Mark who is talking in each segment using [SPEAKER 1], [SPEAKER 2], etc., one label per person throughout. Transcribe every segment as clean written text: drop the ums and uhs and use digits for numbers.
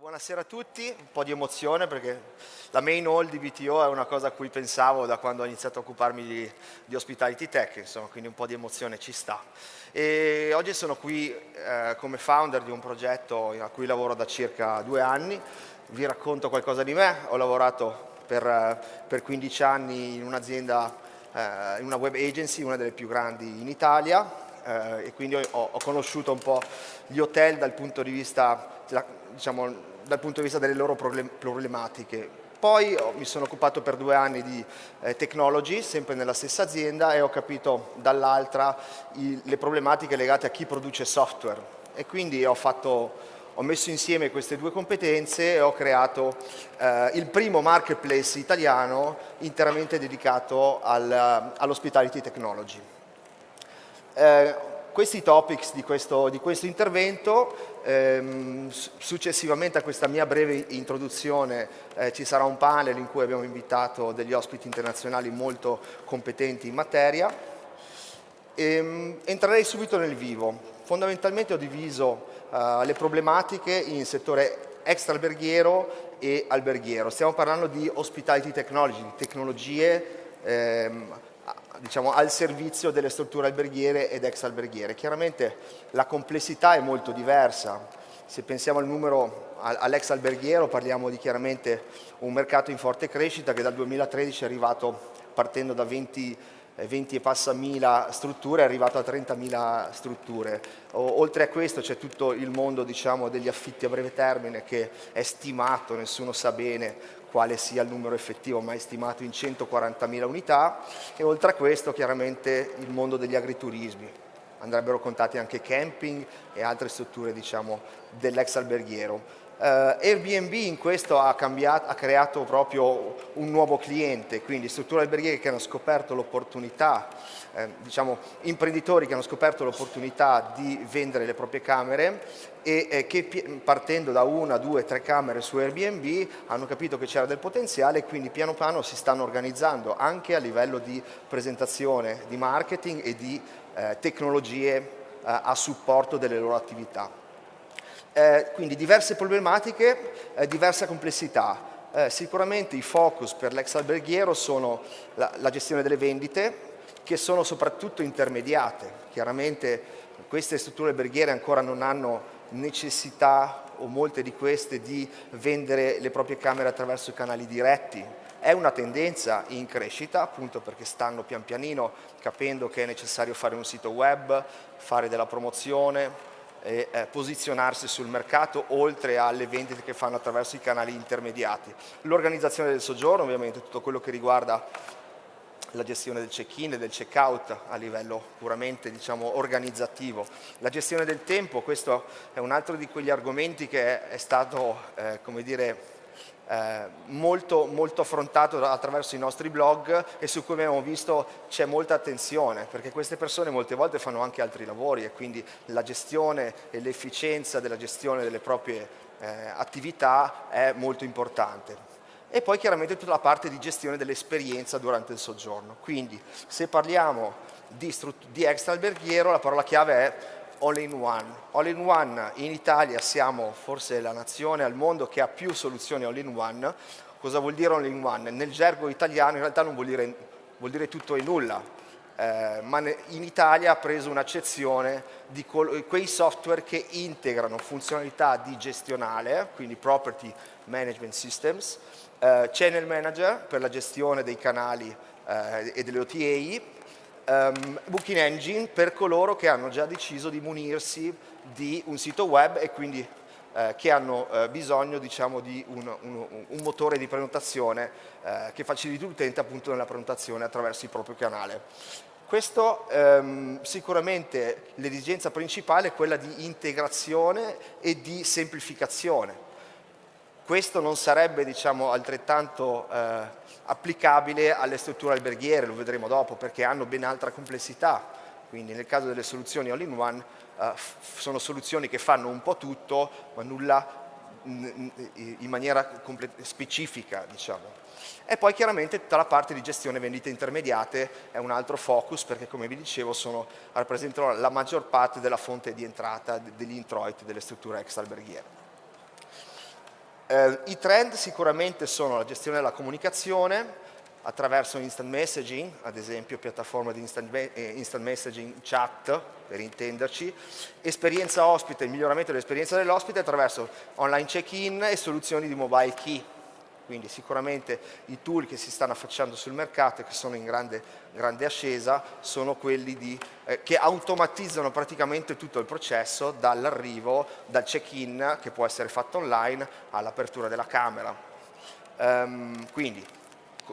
[SPEAKER 1] Buonasera a tutti, un po' di emozione perché la main hall di BTO è una cosa a cui pensavo da quando ho iniziato a occuparmi di hospitality tech, insomma, quindi un po' di emozione ci sta. E oggi sono qui come founder di un progetto a cui lavoro da circa 2 anni. Vi racconto qualcosa di me. Ho lavorato per 15 anni in un'azienda, in una web agency, una delle più grandi in Italia, e quindi ho conosciuto un po' gli hotel dal punto di vista, dal punto di vista delle loro problematiche. Poi mi sono occupato per 2 anni di tecnologie, sempre nella stessa azienda, e ho capito dall'altra le problematiche legate a chi produce software. E quindi ho messo insieme queste due competenze e ho creato il primo marketplace italiano interamente dedicato all'hospitality technology. Questi topics di questo intervento, successivamente a questa mia breve introduzione ci sarà un panel in cui abbiamo invitato degli ospiti internazionali molto competenti in materia. Entrerei subito nel vivo. Fondamentalmente ho diviso le problematiche in settore extra alberghiero e alberghiero. Stiamo parlando di hospitality technology, di tecnologie al servizio delle strutture alberghiere ed ex alberghiere. Chiaramente la complessità è molto diversa. Se pensiamo all'ex alberghiero, parliamo di chiaramente un mercato in forte crescita che dal 2013 è arrivato, partendo da 20 e passa mila strutture, è arrivato a 30.000 strutture. Oltre a questo c'è tutto il mondo degli affitti a breve termine che è stimato, nessuno sa bene quale sia il numero effettivo, ma è stimato in 140.000 unità, e oltre a questo chiaramente il mondo degli agriturismi. Andrebbero contati anche camping e altre strutture dell'ex alberghiero. Airbnb in questo ha creato proprio un nuovo cliente, quindi strutture alberghiere che hanno scoperto l'opportunità, imprenditori che hanno scoperto l'opportunità di vendere le proprie camere e che partendo da 1, 2, 3 camere su Airbnb hanno capito che c'era del potenziale, e quindi piano piano si stanno organizzando anche a livello di presentazione, di marketing e di tecnologie a supporto delle loro attività. Quindi diverse problematiche, diversa complessità. Sicuramente i focus per l'ex alberghiero sono la gestione delle vendite, che sono soprattutto intermediate. Chiaramente queste strutture alberghiere ancora non hanno necessità, o molte di queste, di vendere le proprie camere attraverso i canali diretti. È una tendenza in crescita, appunto perché stanno pian pianino capendo che è necessario fare un sito web, fare della promozione e posizionarsi sul mercato, oltre alle vendite che fanno attraverso i canali intermediati. L'organizzazione del soggiorno, ovviamente tutto quello che riguarda la gestione del check-in e del check-out a livello puramente organizzativo. La gestione del tempo, questo è un altro di quegli argomenti che è stato molto affrontato attraverso i nostri blog, e su cui abbiamo visto c'è molta attenzione, perché queste persone molte volte fanno anche altri lavori, e quindi la gestione e l'efficienza della gestione delle proprie attività è molto importante. E poi chiaramente tutta la parte di gestione dell'esperienza durante il soggiorno. Quindi se parliamo di extra alberghiero, la parola chiave è all in one. All in one, in Italia siamo forse la nazione al mondo che ha più soluzioni all in one. Cosa vuol dire all in one? Nel gergo italiano in realtà non vuol dire tutto e nulla, ma in Italia ha preso un'accezione di quei software che integrano funzionalità di gestionale, quindi property management systems, channel manager per la gestione dei canali e delle OTA, booking engine per coloro che hanno già deciso di munirsi di un sito web e quindi che hanno bisogno di un motore di prenotazione che faciliti l'utente appunto nella prenotazione attraverso il proprio canale. Questo sicuramente l'esigenza principale è quella di integrazione e di semplificazione. Questo non sarebbe altrettanto applicabile alle strutture alberghiere, lo vedremo dopo, perché hanno ben altra complessità. Quindi nel caso delle soluzioni all-in-one sono soluzioni che fanno un po' tutto, ma nulla in maniera specifica. E poi chiaramente tutta la parte di gestione vendite intermediate è un altro focus, perché come vi dicevo rappresentano la maggior parte della fonte di entrata degli introiti delle strutture extra alberghiere. I trend sicuramente sono la gestione della comunicazione attraverso instant messaging, ad esempio piattaforme di instant messaging, chat, per intenderci, esperienza ospite, il miglioramento dell'esperienza dell'ospite attraverso online check-in e soluzioni di mobile key. Quindi sicuramente i tool che si stanno affacciando sul mercato e che sono in grande ascesa sono quelli che automatizzano praticamente tutto il processo dall'arrivo, dal check-in che può essere fatto online all'apertura della camera. Quindi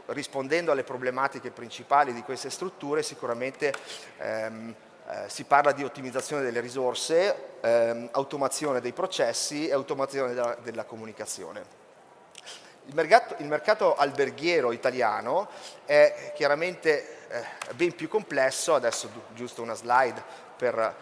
[SPEAKER 1] rispondendo alle problematiche principali di queste strutture sicuramente si parla di ottimizzazione delle risorse, automazione dei processi e automazione della comunicazione. Il mercato alberghiero italiano è chiaramente ben più complesso, adesso giusto una slide per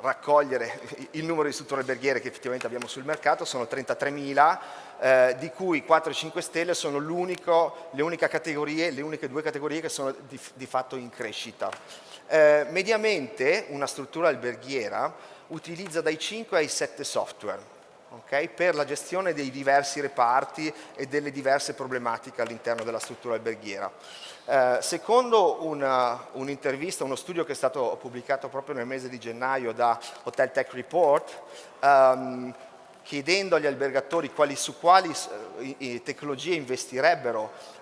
[SPEAKER 1] raccogliere il numero di strutture alberghiere che effettivamente abbiamo sul mercato, sono 33.000, di cui 4-5 stelle sono le uniche due categorie che sono di fatto in crescita. Mediamente una struttura alberghiera utilizza dai 5 ai 7 software. Okay, per la gestione dei diversi reparti e delle diverse problematiche all'interno della struttura alberghiera. Secondo un'intervista, uno studio che è stato pubblicato proprio nel mese di gennaio da HotelTech2020, chiedendo agli albergatori su quali tecnologie investirebbero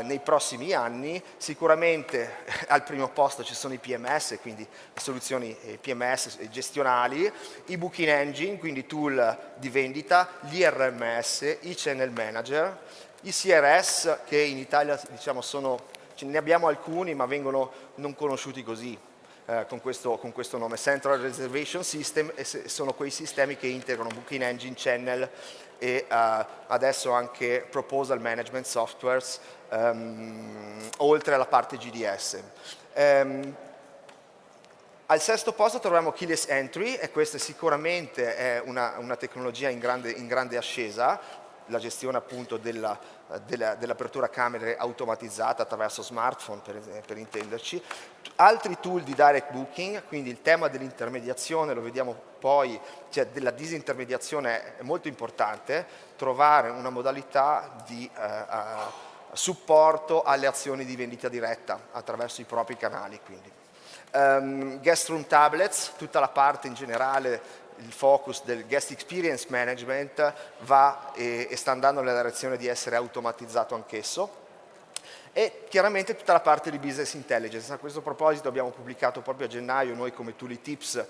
[SPEAKER 1] nei prossimi anni, sicuramente al primo posto ci sono i PMS, quindi soluzioni PMS gestionali, i booking engine, quindi tool di vendita, gli RMS, i channel manager, i CRS che in Italia diciamo ne abbiamo alcuni ma vengono non conosciuti così. Con questo nome, Central Reservation System, e sono quei sistemi che integrano Booking Engine, Channel e adesso anche Proposal Management Softwares, oltre alla parte GDS. Al sesto posto troviamo Keyless Entry, e questa sicuramente è una tecnologia in grande ascesa, la gestione appunto dell'apertura camere automatizzata attraverso smartphone per intenderci. Altri tool di direct booking, quindi il tema dell'intermediazione lo vediamo poi, cioè della disintermediazione è molto importante, trovare una modalità di supporto alle azioni di vendita diretta attraverso i propri canali. Quindi. Guest room tablets, tutta la parte in generale, il focus del guest experience management va e sta andando nella direzione di essere automatizzato anch'esso, e chiaramente tutta la parte di business intelligence. A questo proposito abbiamo pubblicato proprio a gennaio noi come Tool Tips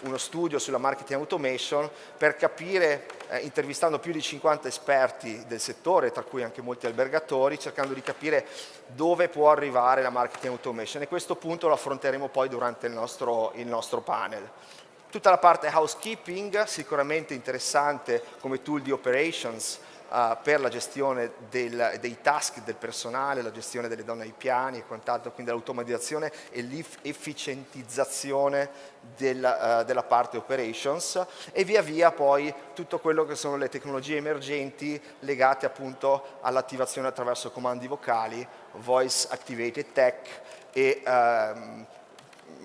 [SPEAKER 1] uno studio sulla marketing automation per capire, intervistando più di 50 esperti del settore, tra cui anche molti albergatori, cercando di capire dove può arrivare la marketing automation, e questo punto lo affronteremo poi durante il nostro panel. Tutta la parte housekeeping, sicuramente interessante come tool di operations per la gestione dei task del personale, la gestione delle donne ai piani e quant'altro, quindi l'automatizzazione e l'efficientizzazione della parte operations, e via via poi tutto quello che sono le tecnologie emergenti legate appunto all'attivazione attraverso comandi vocali, voice activated tech e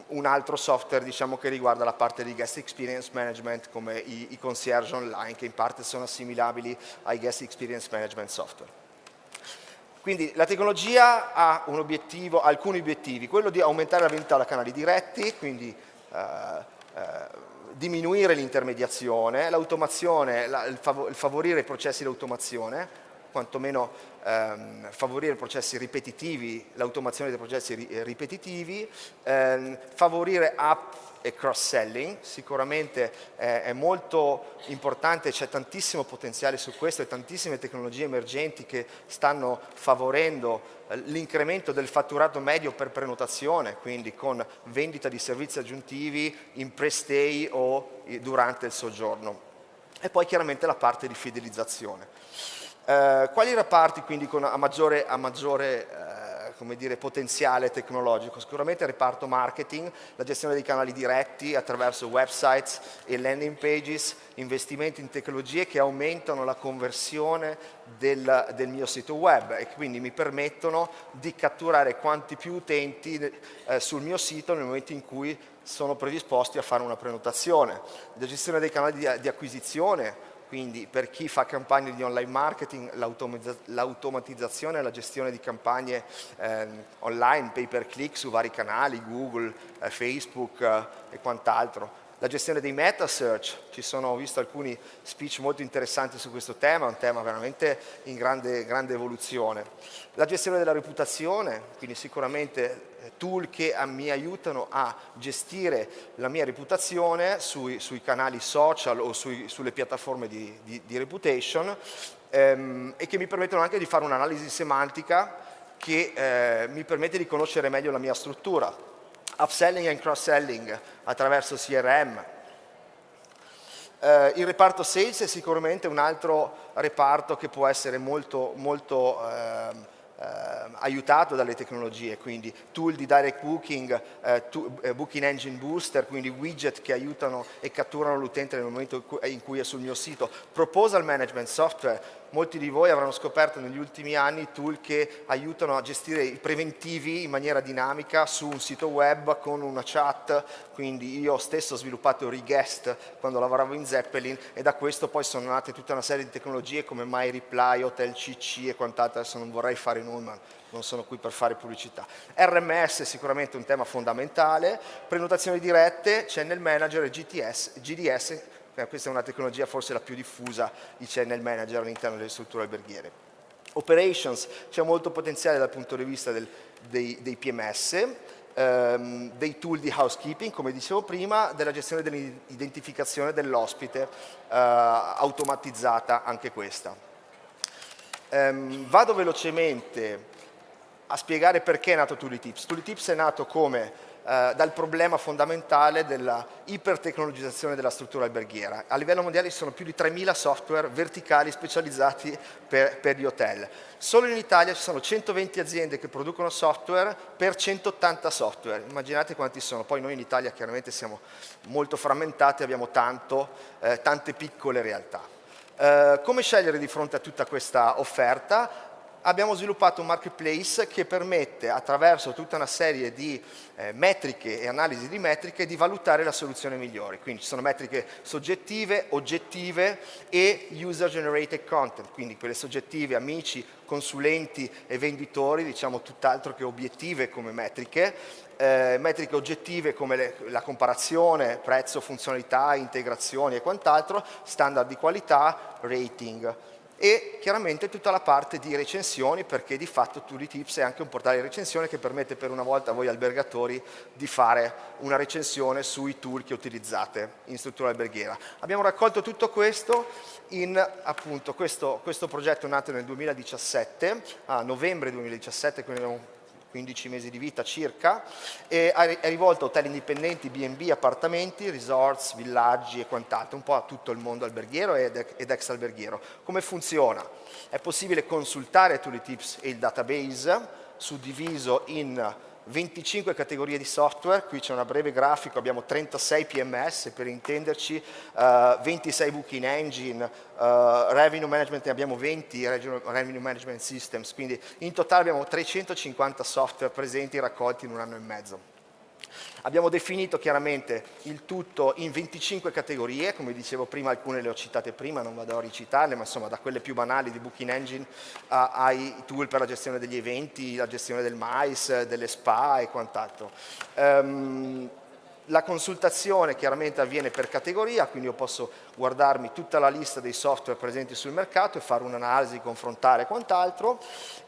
[SPEAKER 1] un altro software diciamo, che riguarda la parte di guest experience management come i concierge online, che in parte sono assimilabili ai guest experience management software. Quindi la tecnologia ha alcuni obiettivi, quello di aumentare la vendita da canali diretti, quindi diminuire l'intermediazione, l'automazione, il favorire i processi di automazione, quantomeno favorire processi ripetitivi, l'automazione dei processi ripetitivi, favorire up e cross-selling, sicuramente è molto importante, c'è tantissimo potenziale su questo e tantissime tecnologie emergenti che stanno favorendo l'incremento del fatturato medio per prenotazione, quindi con vendita di servizi aggiuntivi in pre-stay o durante il soggiorno. E poi chiaramente la parte di fidelizzazione. Quali reparti quindi a maggiore come dire, potenziale tecnologico. Sicuramente il reparto marketing, la gestione dei canali diretti attraverso websites e landing pages, investimenti in tecnologie che aumentano la conversione del mio sito web e quindi mi permettono di catturare quanti più utenti sul mio sito nel momento in cui sono predisposti a fare una prenotazione. La gestione dei canali di acquisizione, quindi per chi fa campagne di online marketing, l'automatizzazione e la gestione di campagne online, pay per click su vari canali, Google, Facebook e quant'altro. La gestione dei meta search, ho visto alcuni speech molto interessanti su questo tema, è un tema veramente in grande evoluzione. La gestione della reputazione, quindi sicuramente tool che mi aiutano a gestire la mia reputazione sui canali social o sulle piattaforme di reputation e che mi permettono anche di fare un'analisi semantica che mi permette di conoscere meglio la mia struttura. Upselling and cross-selling attraverso CRM. Il reparto sales è sicuramente un altro reparto che può essere molto aiutato dalle tecnologie, quindi tool di direct booking, booking engine booster, quindi widget che aiutano e catturano l'utente nel momento in cui è sul mio sito, proposal management software. Molti di voi avranno scoperto negli ultimi anni tool che aiutano a gestire i preventivi in maniera dinamica su un sito web con una chat, quindi io stesso ho sviluppato Reguest quando lavoravo in Zeppelin e da questo poi sono nate tutta una serie di tecnologie come MyReply, HotelCC e quant'altro, adesso non vorrei fare nomi, ma non sono qui per fare pubblicità. RMS è sicuramente un tema fondamentale, prenotazioni dirette, channel manager e GDS, questa è una tecnologia forse la più diffusa, i channel manager all'interno delle strutture alberghiere. Operations, c'è molto potenziale dal punto di vista dei PMS, dei tool di housekeeping, come dicevo prima, della gestione dell'identificazione dell'ospite, automatizzata anche questa. Vado velocemente a spiegare perché è nato Toolitips. Toolitips è nato come dal problema fondamentale della ipertecnologizzazione della struttura alberghiera. A livello mondiale ci sono più di 3.000 software verticali specializzati per gli hotel. Solo in Italia ci sono 120 aziende che producono software per 180 software. Immaginate quanti sono. Poi noi in Italia chiaramente siamo molto frammentati, abbiamo tante piccole realtà. Come scegliere di fronte a tutta questa offerta? Abbiamo sviluppato un marketplace che permette, attraverso tutta una serie di metriche e analisi di metriche, di valutare la soluzione migliore. Quindi ci sono metriche soggettive, oggettive e user-generated content, quindi quelle soggettive, amici, consulenti e venditori, diciamo tutt'altro che obiettive come metriche, metriche oggettive come la comparazione, prezzo, funzionalità, integrazioni e quant'altro, standard di qualità, rating. E chiaramente tutta la parte di recensioni, perché di fatto Toolitips è anche un portale di recensione che permette per una volta a voi albergatori di fare una recensione sui tool che utilizzate in struttura alberghiera. Abbiamo raccolto tutto questo in appunto questo progetto nato nel 2017, a novembre 2017, quindi abbiamo 15 mesi di vita circa, e è rivolto a hotel indipendenti, B&B, appartamenti, resorts, villaggi e quant'altro, un po' a tutto il mondo alberghiero ed ex alberghiero. Come funziona? È possibile consultare Toolitips e il database, suddiviso in 25 categorie di software, qui c'è una breve grafico, abbiamo 36 PMS per intenderci, 26 booking engine, revenue management ne abbiamo 20, revenue management systems, quindi in totale abbiamo 350 software presenti raccolti in un anno e mezzo. Abbiamo definito chiaramente il tutto in 25 categorie, come dicevo prima alcune le ho citate prima, non vado a ricitarle, ma insomma da quelle più banali di Booking Engine ai tool per la gestione degli eventi, la gestione del MICE, delle spa e quant'altro. La consultazione chiaramente avviene per categoria, quindi io posso guardarmi tutta la lista dei software presenti sul mercato e fare un'analisi, confrontare e quant'altro,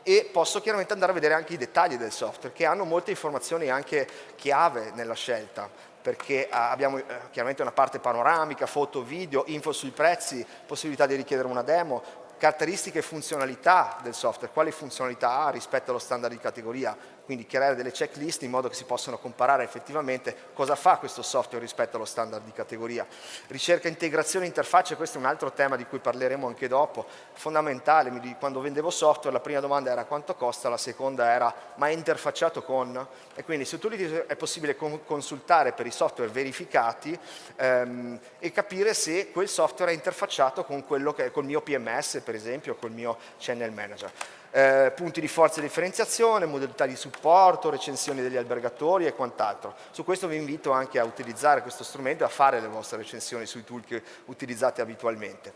[SPEAKER 1] e posso chiaramente andare a vedere anche i dettagli del software, che hanno molte informazioni anche chiave nella scelta, perché abbiamo chiaramente una parte panoramica, foto, video, info sui prezzi, possibilità di richiedere una demo, caratteristiche e funzionalità del software, quali funzionalità ha rispetto allo standard di categoria, quindi creare delle checklist in modo che si possano comparare effettivamente cosa fa questo software rispetto allo standard di categoria. Ricerca, integrazione, interfacce, questo è un altro tema di cui parleremo anche dopo, fondamentale. Quando vendevo software la prima domanda era quanto costa, la seconda era ma è interfacciato con? E quindi su Utility è possibile consultare per i software verificati e capire se quel software è interfacciato con quello che è col mio PMS, per esempio, col mio channel manager. Punti di forza e differenziazione, modalità di supporto, recensioni degli albergatori e quant'altro. Su questo vi invito anche a utilizzare questo strumento e a fare le vostre recensioni sui tool che utilizzate abitualmente.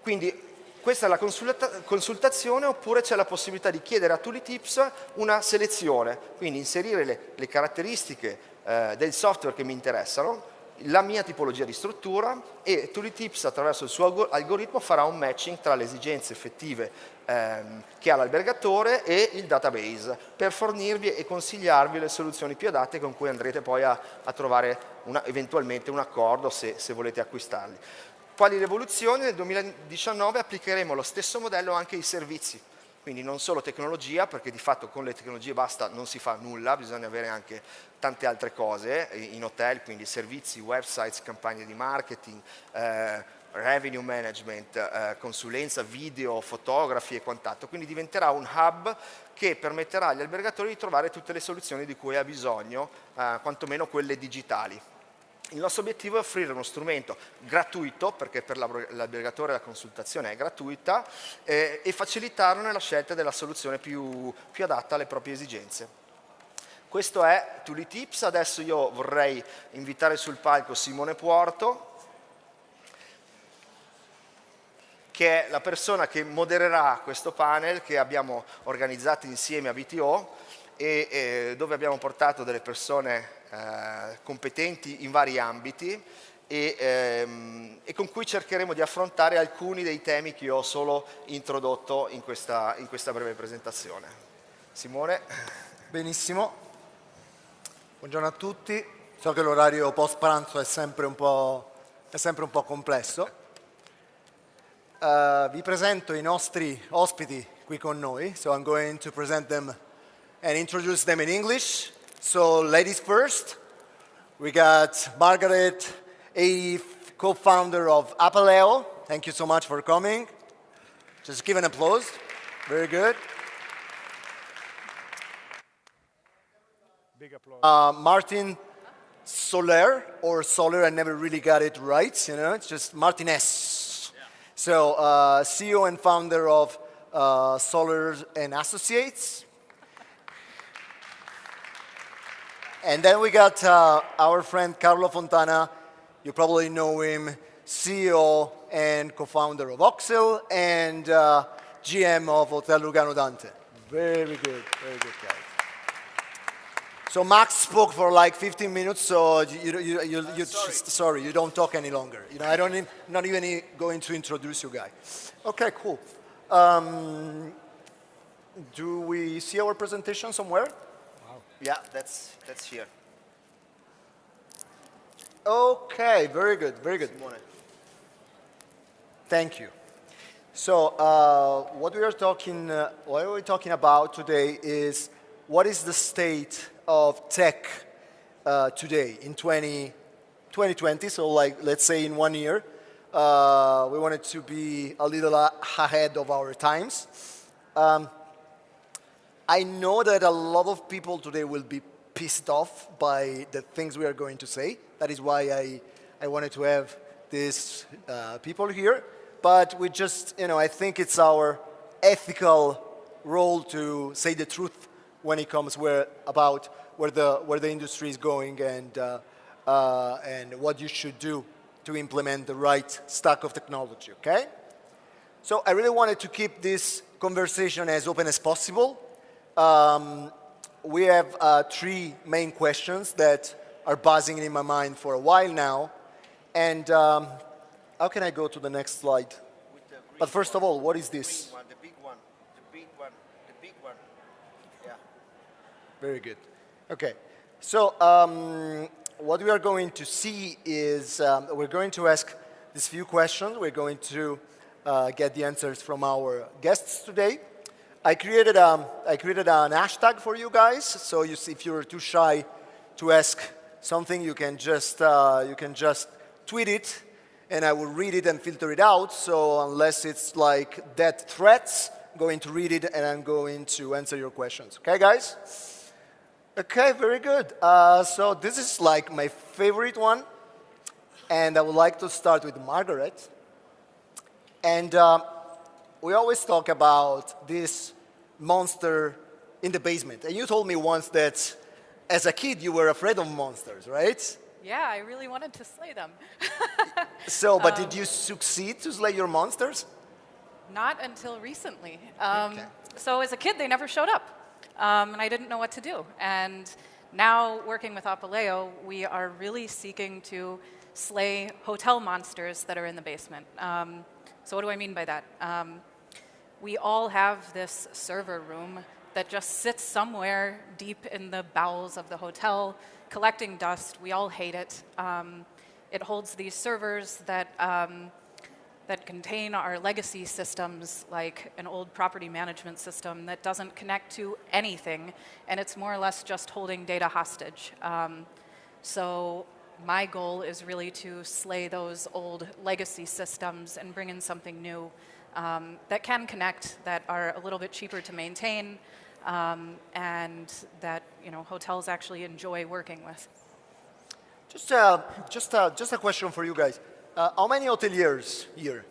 [SPEAKER 1] Quindi questa è la consultazione, oppure c'è la possibilità di chiedere a Tooltips una selezione, quindi inserire le caratteristiche del software che mi interessano, la mia tipologia di struttura, e Tooltips attraverso il suo algoritmo farà un matching tra le esigenze effettive che ha l'albergatore e il database per fornirvi e consigliarvi le soluzioni più adatte con cui andrete poi a trovare eventualmente un accordo se volete acquistarli. Quali rivoluzioni? Nel 2019 applicheremo lo stesso modello anche ai servizi, quindi non solo tecnologia, perché di fatto con le tecnologie basta, non si fa nulla, bisogna avere anche tante altre cose in hotel, quindi servizi, websites, campagne di marketing, revenue management, consulenza, video, fotografi e quant'altro. Quindi diventerà un hub che permetterà agli albergatori di trovare tutte le soluzioni di cui ha bisogno, quantomeno quelle digitali. Il nostro obiettivo è offrire uno strumento gratuito, perché per l'albergatore la consultazione è gratuita, e facilitarlo nella scelta della soluzione più adatta alle proprie esigenze. Questo è Tooltips. Adesso io vorrei invitare sul palco Simone Puorto, che è la persona che modererà questo panel che abbiamo organizzato insieme a BTO e dove abbiamo portato delle persone competenti in vari ambiti e con cui cercheremo di affrontare alcuni dei temi che io ho solo introdotto in questa breve presentazione. Simone.
[SPEAKER 2] Benissimo, buongiorno a tutti. So che l'orario post pranzo è sempre un po' complesso. Vi presento i nostri ospiti qui con noi, so I'm going to present them and introduce them in English. So ladies first, we got Margaret, a co-founder of Apaleo. Thank you so much for coming. Just give an applause. Very good.
[SPEAKER 3] Big applause.
[SPEAKER 2] Martin Soler, or Soler, I never really got it right, you know, it's just Martinez. Yeah. So CEO and founder of Soler and Associates. And then we got our friend Carlo Fontana. You probably know him, CEO and co-founder of Oxel and GM of Hotel Lugano Dante. Very good guys. So Max spoke for like 15 minutes, so sorry, you don't talk any longer. You know, not even going to introduce you guys. Okay, cool. Do we see our presentation somewhere?
[SPEAKER 1] Yeah, that's here.
[SPEAKER 2] Okay, very good.
[SPEAKER 1] Simone.
[SPEAKER 2] Thank you. So what we're talking about today is what is the state of tech today in 2020. So like, let's say in 1 year, we wanted to be a little ahead of our times. I know that a lot of people today will be pissed off by the things we are going to say. That is why I wanted to have these people here. But we just, you know, I think it's our ethical role to say the truth when it comes about where the industry is going and what you should do to implement the right stack of technology, okay? So I really wanted to keep this conversation as open as possible. We have 3 main questions that are buzzing in my mind for a while now. And how can I go to the next slide? But first of all, what is this?
[SPEAKER 1] The big one. Yeah.
[SPEAKER 2] Very good. Okay. So what we are going to see is we're going to ask these few questions. We're going to get the answers from our guests today. I created an hashtag for you guys. So you see, if you're too shy to ask something, you can just tweet it, and I will read it and filter it out. So unless it's like death threats, I'm going to read it and I'm going to answer your questions. Okay, guys? Okay, very good. So this is like my favorite one, and I would like to start with Margaret. And we always talk about this monster in the basement. And you told me once that as a kid you were afraid of monsters, right?
[SPEAKER 3] Yeah, I really wanted to slay them.
[SPEAKER 2] So, but did you succeed to slay your monsters?
[SPEAKER 3] Not until recently.
[SPEAKER 2] Okay.
[SPEAKER 3] So as a kid, they never showed up, and I didn't know what to do. And now, working with Apaleo, we are really seeking to slay hotel monsters that are in the basement. So what do I mean by that? We all have this server room that just sits somewhere deep in the bowels of the hotel, collecting dust. We all hate it. It holds these servers that contain our legacy systems, like an old property management system that doesn't connect to anything, and it's more or less just holding data hostage. So my goal is really to slay those old legacy systems and bring in something new that can connect, that are a little bit cheaper to maintain, and that hotels actually enjoy working with.
[SPEAKER 2] Just a question for you guys. How many hoteliers here?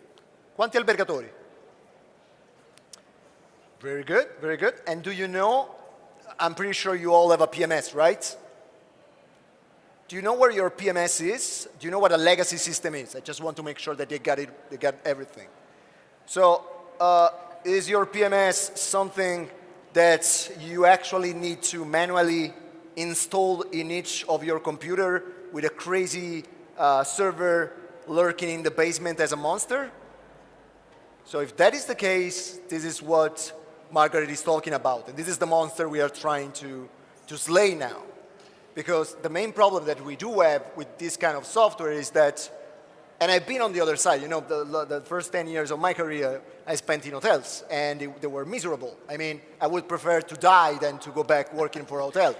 [SPEAKER 2] Quanti albergatori? Very good, very good. And do you know, I'm pretty sure you all have a PMS, right? Do you know where your PMS is? Do you know what a legacy system is? I just want to make sure that they got everything. So, is your PMS something that you actually need to manually install in each of your computer with a crazy server lurking in the basement as a monster? So if that is the case, this is what Margaret is talking about. And this is the monster we are trying to slay now. Because the main problem that we do have with this kind of software is that, and I've been on the other side, the first 10 years of my career I spent in hotels, and they were miserable. I mean, I would prefer to die than to go back working for a hotel.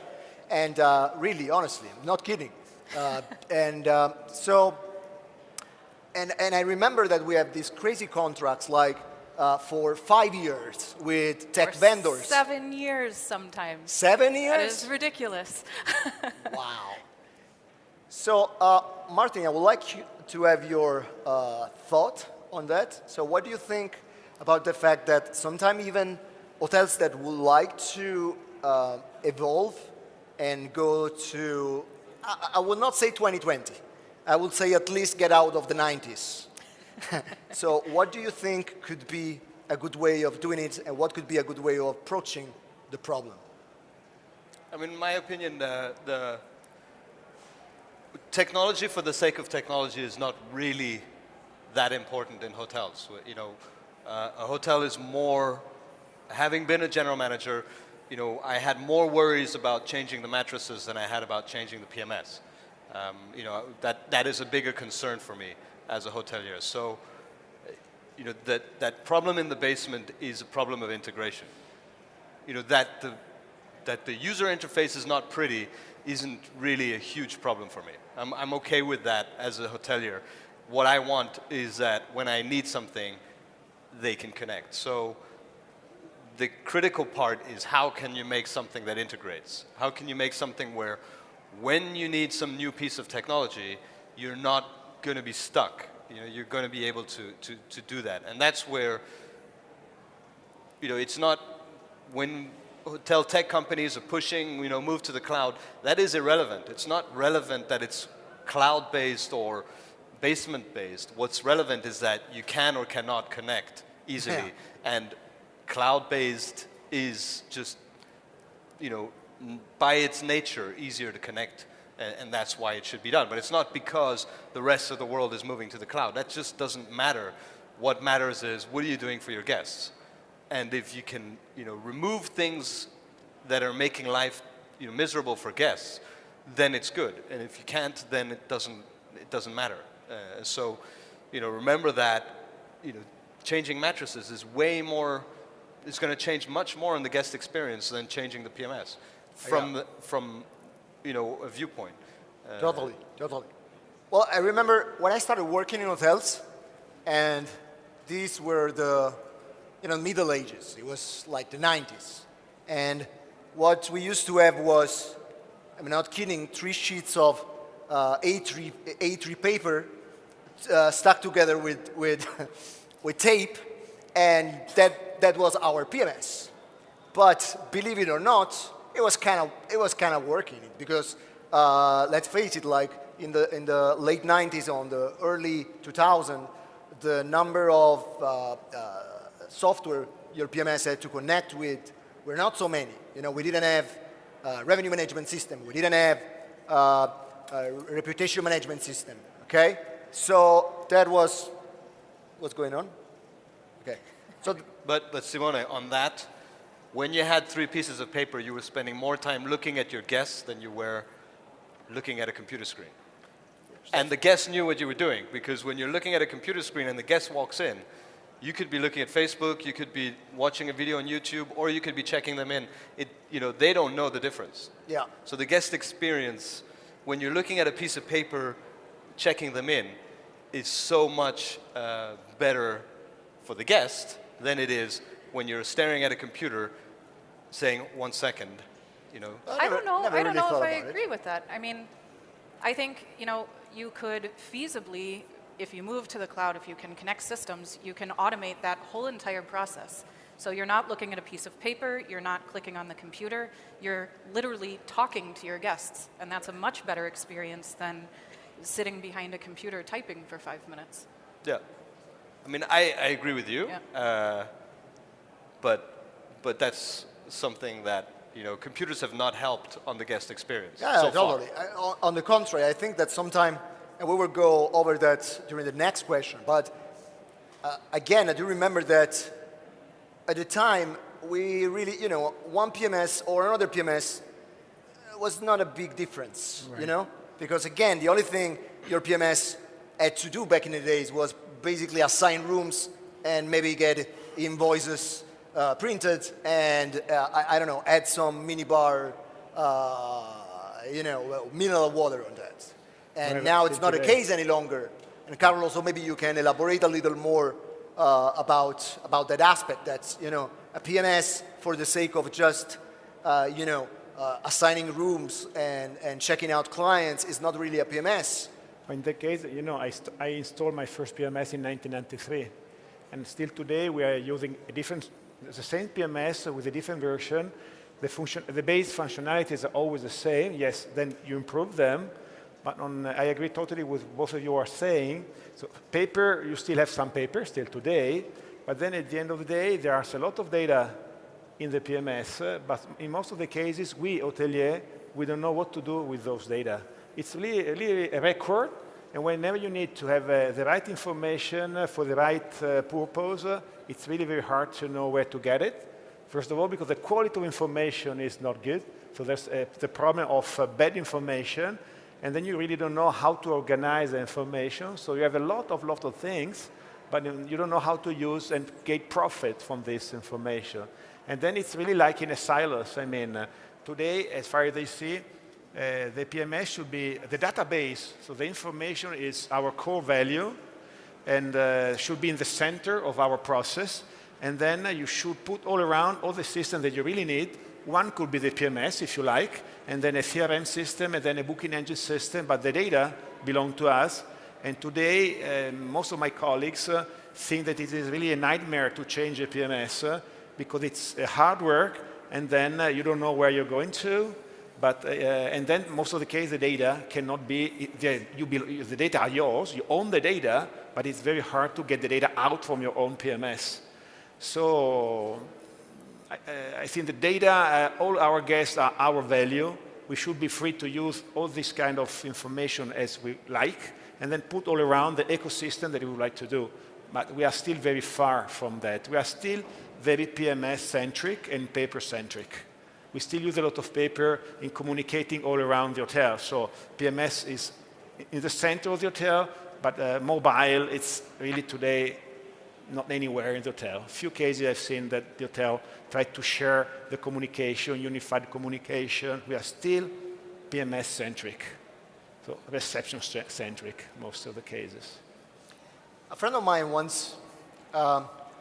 [SPEAKER 2] And really, honestly, I'm not kidding. And I remember that we have these crazy contracts like for 5 years with tech vendors.
[SPEAKER 3] 7 years sometimes.
[SPEAKER 2] 7 years?
[SPEAKER 3] That is ridiculous.
[SPEAKER 2] Wow. So, Martin, I would like you to have your thought on that. So what do you think about the fact that sometimes even hotels that would like to evolve and go to, I would not say 2020, I would say at least get out of the 90s. So what do you think could be a good way of doing it, and what could be a good way of approaching the problem?
[SPEAKER 4] I mean, in my opinion, the technology for the sake of technology is not really that important in hotels. A hotel is more, having been a general manager, I had more worries about changing the mattresses than I had about changing the PMS. That is a bigger concern for me as a hotelier. So, that problem in the basement is a problem of integration. That the user interface is not pretty isn't really a huge problem for me. I'm okay with that as a hotelier. What I want is that when I need something, they can connect. So the critical part is, how can you make something that integrates? How can you make something where when you need some new piece of technology, you're not going to be stuck. You're going to be able to do that. And that's where, it's not when hotel tech companies are pushing, move to the cloud, that is irrelevant. It's not relevant that it's cloud-based or basement-based. What's relevant is that you can or cannot connect easily. Yeah. And cloud-based is just, by its nature, easier to connect, and that's why it should be done. But it's not because the rest of the world is moving to the cloud. That just doesn't matter. What matters is, what are you doing for your guests? And if you can, remove things that are making life, miserable for guests, then it's good. And if you can't, then it doesn't matter. So, remember that, changing mattresses is way more is going to change much more in the guest experience than changing the PMS from a viewpoint.
[SPEAKER 2] Totally. Well, I remember when I started working in hotels, and these were the Middle Ages. It was like the 90s. And what we used to have was, I'm not kidding, 3 sheets of A3 paper stuck together with tape, and that was our PMS. But believe it or not, it was kind of working, because let's face it, like in the late 90s, on the early 2000s, the number of software your PMS had to connect with were not so many. We didn't have revenue management system. We didn't have a reputation management system. Okay, so that was what's going on. Okay, so
[SPEAKER 4] but Simone, on that, when you had 3 pieces of paper, you were spending more time looking at your guests than you were looking at a computer screen. And the guest knew what you were doing, because when you're looking at a computer screen and the guest walks in, you could be looking at Facebook, you could be watching a video on YouTube, or you could be checking them in. They don't know the difference.
[SPEAKER 2] Yeah.
[SPEAKER 4] So the guest experience, when you're looking at a piece of paper, checking them in, is so much better for the guest than it is when you're staring at a computer saying, 1 second,
[SPEAKER 3] I don't know
[SPEAKER 2] never really
[SPEAKER 3] if
[SPEAKER 2] thought
[SPEAKER 3] I
[SPEAKER 2] about it.
[SPEAKER 3] agree with that. I mean, I think, you could feasibly, if you move to the cloud, if you can connect systems, you can automate that whole entire process. So you're not looking at a piece of paper, you're not clicking on the computer, you're literally talking to your guests. And that's a much better experience than sitting behind a computer typing for 5 minutes.
[SPEAKER 4] Yeah. I mean, I agree with you.
[SPEAKER 3] Yeah.
[SPEAKER 4] But that's something that, computers have not helped on the guest experience.
[SPEAKER 2] Yeah,
[SPEAKER 4] so far.
[SPEAKER 2] totally. On the contrary, I think that sometime, and we will go over that during the next question, but again, I do remember that at the time, we really, one PMS or another PMS was not a big difference,
[SPEAKER 1] Right.
[SPEAKER 2] Because again, the only thing your PMS had to do back in the days was basically assign rooms and maybe get invoices printed, and I don't know, add some minibar, mineral water on that. And
[SPEAKER 1] Right,
[SPEAKER 2] now it's not the
[SPEAKER 1] today.
[SPEAKER 2] case any longer. And Carlos, so maybe you can elaborate a little more about that aspect. That's a PMS for the sake of just assigning rooms and checking out clients is not really a PMS.
[SPEAKER 5] In that case, I installed my first PMS in 1993, and still today we are using the same PMS with a different version. The base functionalities are always the same. Yes, then you improve them, but I agree totally with both of you are saying. So paper, you still have some paper still today, but then at the end of the day, there's a lot of data in the PMS, but in most of the cases, we, hotelier, we don't know what to do with those data. It's really a record, and whenever you need to have the right information for the right purpose, it's really very hard to know where to get it. First of all, because the quality of information is not good, so there's the problem of bad information, and then you really don't know how to organize the information, so you have a lot of things, but you don't know how to use and get profit from this information. And then it's really like in a silos. I mean, today, as far as I see, the PMS should be the database, so the information is our core value and should be in the center of our process. And then you should put all around all the systems that you really need. One could be the PMS, if you like, and then a CRM system, and then a booking engine system, but the data belong to us. And today, most of my colleagues think that it is really a nightmare to change a PMS because it's hard work, and then you don't know where you're going to. But and then most of the case, the data cannot be. The data are yours. You own the data, but it's very hard to get the data out from your own PMS. So I think the data, all our guests are our value. We should be free to use all this kind of information as we like, and then put all around the ecosystem that we would like to do. But we are still very far from that. We are still very PMS-centric and paper-centric. We still use a lot of paper in communicating all around the hotel. So PMS is in the center of the hotel, but mobile, it's really today not anywhere in the hotel. A few cases I've seen that the hotel tried to share the communication, unified communication. We are still PMS-centric, so reception-centric most of the cases.
[SPEAKER 2] A friend of mine once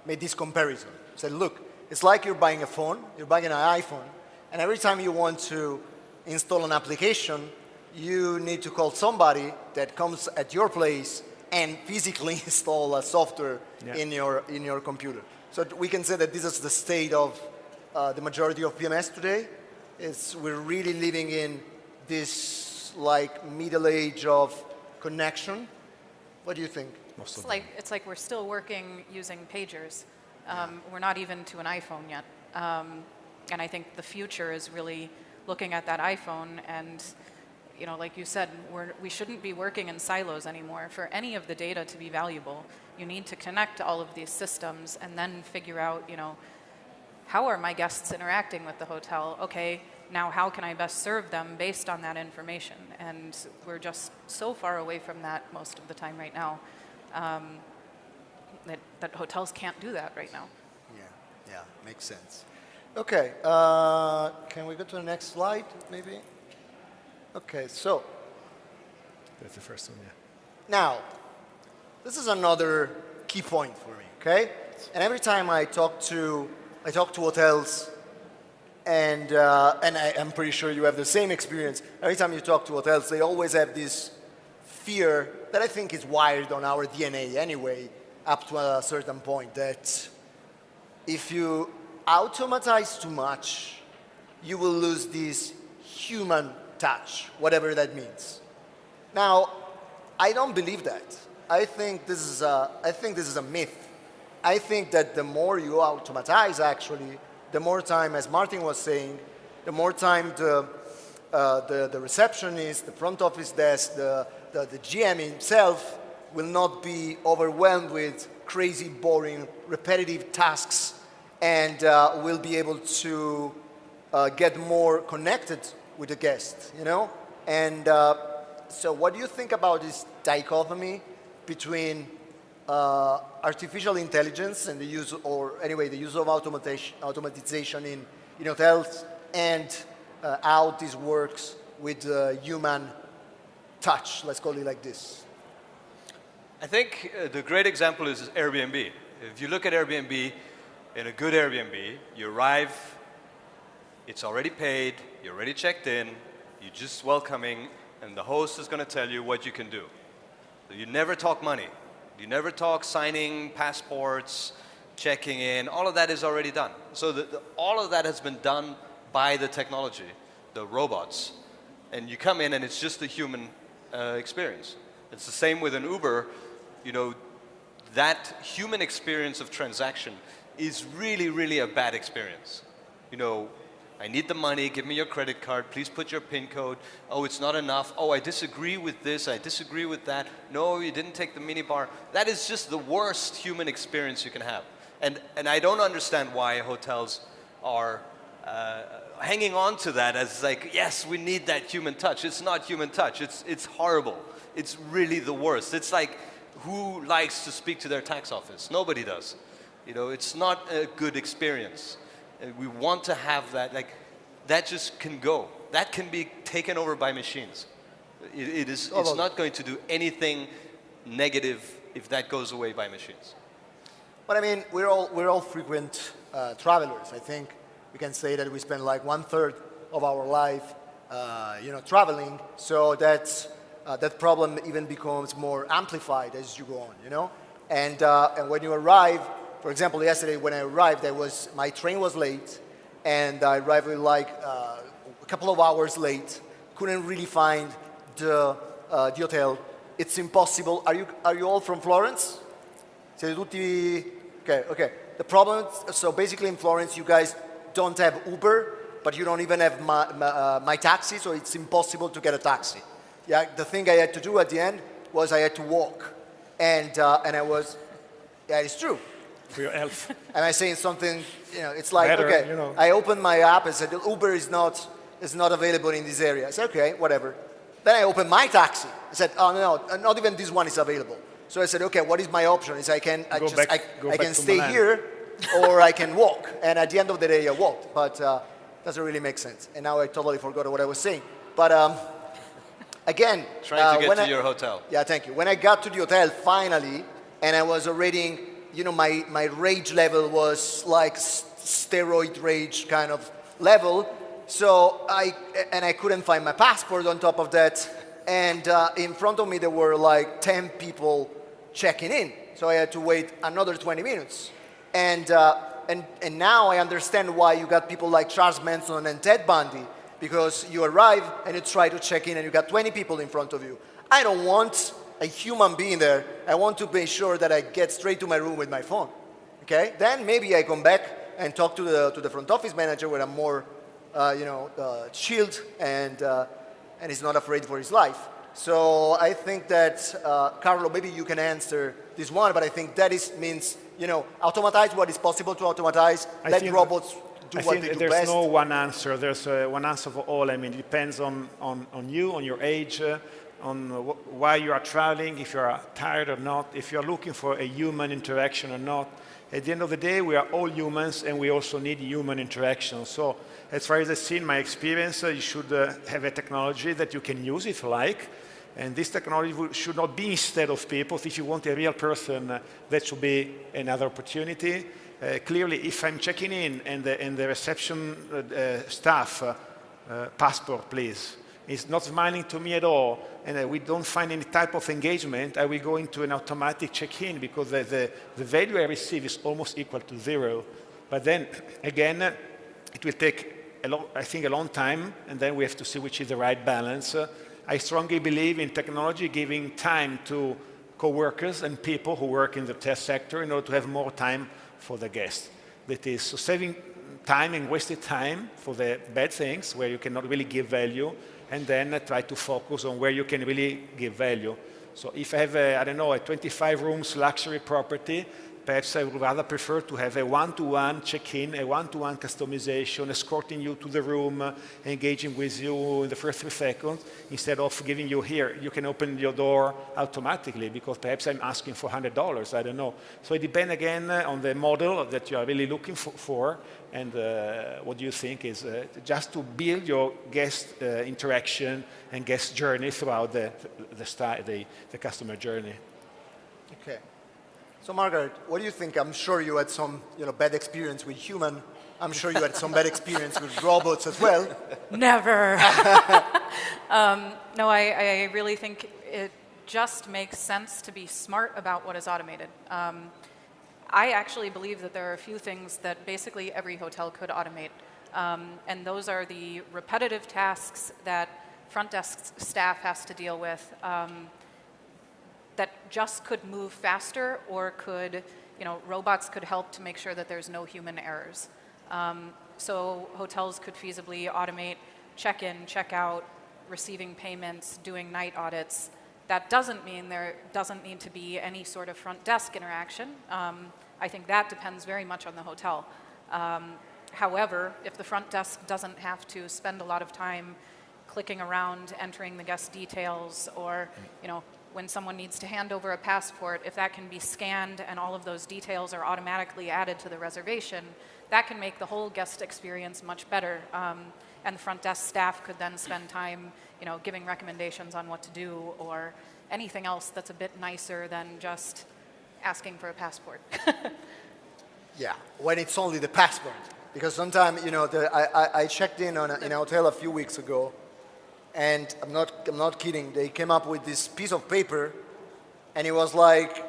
[SPEAKER 2] made this comparison. Said, look, it's like you're buying a phone, you're buying an iPhone, and every time you want to install an application, you need to call somebody that comes at your place and physically install a software in your computer. So we can say that this is the state of the majority of PMS today. We're really living in this like middle age of connection. What do you think?
[SPEAKER 3] It's like we're still working using pagers. We're not even to an iPhone yet. And I think the future is really looking at that iPhone and, you know, like you said, we shouldn't be working in silos anymore. For any of the data to be valuable, you need to connect all of these systems and then figure out, you know, how are my guests interacting with the hotel? Okay, now how can I best serve them based on that information? And we're just so far away from that most of the time right now. That hotels can't do that right now.
[SPEAKER 2] Yeah, makes sense. Okay, can we go to the next slide, maybe? Okay, so.
[SPEAKER 5] That's the first one, yeah.
[SPEAKER 2] Now, this is another key point for me, okay? And every time I talk to hotels, and I'm pretty sure you have the same experience. Every time you talk to hotels, they always have this fear that I think is wired on our DNA anyway, up to a certain point, that if you automatize too much, you will lose this human touch, whatever that means. Now, I don't believe that. I think this is a myth. I think that the more you automatize, actually, the more time, as Martin was saying, the more time the receptionist, the front office desk, the GM himself will not be overwhelmed with crazy, boring, repetitive tasks, and will be able to get more connected with the guest, you know? And so what do you think about this dichotomy between artificial intelligence and the use, or anyway, the use of automatization in hotels, and how this works with human touch, let's call it like this?
[SPEAKER 4] I think the great example is Airbnb. If you look at Airbnb, in a good Airbnb, you arrive, it's already paid, you're already checked in, you're just welcoming, and the host is going to tell you what you can do. So you never talk money. You never talk signing passports, checking in. All of that is already done. So all of that has been done by the technology, the robots. And you come in and it's just a human experience. It's the same with an Uber. You know, that human experience of transaction is really, really a bad experience. You know, I need the money, give me your credit card, please put your PIN code. Oh, it's not enough. Oh, I disagree with this, I disagree with that. No, you didn't take the minibar. That is just the worst human experience you can have. And I don't understand why hotels are hanging on to that as like, yes, we need that human touch. It's not human touch, it's horrible. It's really the worst. It's like, who likes to speak to their tax office? Nobody does. You know, it's not a good experience. We want to have that, like, that just can go. That can be taken over by machines. It's not going to do anything negative if that goes away by machines.
[SPEAKER 2] But I mean, we're all frequent travelers. I think we can say that we spend like 1/3 of our life, traveling. So that problem even becomes more amplified as you go on, you know. And when you arrive, for example, yesterday when I arrived, my train was late, and I arrived like a couple of hours late. Couldn't really find the hotel. It's impossible. Are you all from Florence? Siete tutti? Okay. The problem, so basically in Florence, you guys don't have Uber, but you don't even have my taxi, so it's impossible to get a taxi. Yeah, the thing I had to do at the end was I had to walk, and I was, yeah, it's true.
[SPEAKER 5] For your health.
[SPEAKER 2] Am I saying something? You know, it's like
[SPEAKER 5] Better,
[SPEAKER 2] okay.
[SPEAKER 5] you know.
[SPEAKER 2] I opened my app and said Uber is not available in this area. I said okay, whatever. Then I opened my taxi. I said oh no, not even this one is available. So I said, okay, what is my option? Is I can
[SPEAKER 5] Go back to
[SPEAKER 2] stay
[SPEAKER 5] Milan.
[SPEAKER 2] here, or I can walk. And at the end of the day, I walked. But doesn't really make sense. And now I totally forgot what I was saying. But again,
[SPEAKER 4] Trying to get to your hotel.
[SPEAKER 2] Yeah, thank you. When I got to the hotel finally, and I was already, my rage level was like steroid rage kind of level. So I couldn't find my passport on top of that. And in front of me, there were like 10 people checking in. So I had to wait another 20 minutes. And now I understand why you got people like Charles Manson and Ted Bundy, because you arrive and you try to check in and you got 20 people in front of you. I don't want a human being there. I want to be sure that I get straight to my room with my phone. Okay? Then maybe I come back and talk to the front office manager where I'm more, chilled and he's not afraid for his life. So I think that, Carlo, maybe you can answer this one, but I think that means, automatize what is possible to automatize, let robots do what they do
[SPEAKER 5] there's
[SPEAKER 2] best.
[SPEAKER 5] no one answer. There's one answer for all. I mean, it depends on you, on your age, on why you are traveling, if you are tired or not, if you are looking for a human interaction or not. At the end of the day, we are all humans, and we also need human interaction. So as far as I've seen, my experience, you should have a technology that you can use if you like. And this technology should not be instead of people. If you want a real person, that should be another opportunity. Clearly, if I'm checking in and the reception staff, passport, please, is not smiling to me at all, and we don't find any type of engagement, I will go into an automatic check-in because the value I receive is almost equal to zero. But then, again, it will take, a long time, and then we have to see which is the right balance. I strongly believe in technology giving time to co-workers and people who work in the test sector in order to have more time for the guests. That is, so saving time and wasted time for the bad things where you cannot really give value, and then try to focus on where you can really give value. So if I have, a 25 rooms luxury property, perhaps I would rather prefer to have a one-to-one check-in, a one-to-one customization, escorting you to the room, engaging with you in the first 3 seconds, instead of giving you here, you can open your door automatically, because perhaps I'm asking for $100, I don't know. So it depends again on the model that you are really looking for, and what you think is just to build your guest interaction and guest journey throughout the customer journey.
[SPEAKER 2] Okay. So Margaret, what do you think? I'm sure you had some bad experience with human. I'm sure you had some bad experience with robots as well.
[SPEAKER 3] Never. No, I really think it just makes sense to be smart about what is automated. I actually believe that there are a few things that basically every hotel could automate. And those are the repetitive tasks that front desk staff has to deal with, that just could move faster, or could, robots could help to make sure that there's no human errors. So hotels could feasibly automate check-in, check-out, receiving payments, doing night audits. That doesn't mean there doesn't need to be any sort of front desk interaction. I think that depends very much on the hotel. However, if the front desk doesn't have to spend a lot of time clicking around, entering the guest details, or, when someone needs to hand over a passport, if that can be scanned and all of those details are automatically added to the reservation, that can make the whole guest experience much better. And the front desk staff could then spend time, giving recommendations on what to do, or anything else that's a bit nicer than just asking for a passport.
[SPEAKER 2] Yeah, when it's only the passport. Because sometimes, I checked in in a hotel a few weeks ago, and I'm not kidding. They came up with this piece of paper, and it was like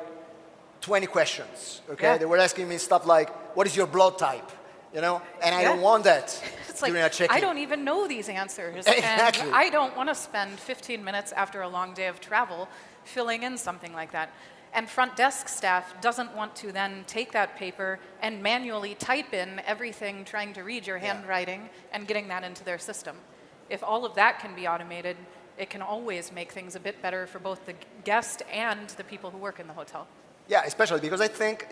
[SPEAKER 2] 20 questions. Okay,
[SPEAKER 3] Yeah.
[SPEAKER 2] They were asking me stuff like, "What is your blood type?" And I
[SPEAKER 3] Yeah.
[SPEAKER 2] don't want that
[SPEAKER 3] It's like,
[SPEAKER 2] during a check-in.
[SPEAKER 3] I don't even know these answers.
[SPEAKER 2] Exactly.
[SPEAKER 3] And I don't want to spend 15 minutes after a long day of travel filling in something like that. And front desk staff doesn't want to then take that paper and manually type in everything, trying to read your handwriting and getting that into their system. If all of that can be automated, it can always make things a bit better for both the guest and the people who work in the hotel.
[SPEAKER 2] Yeah, especially because I think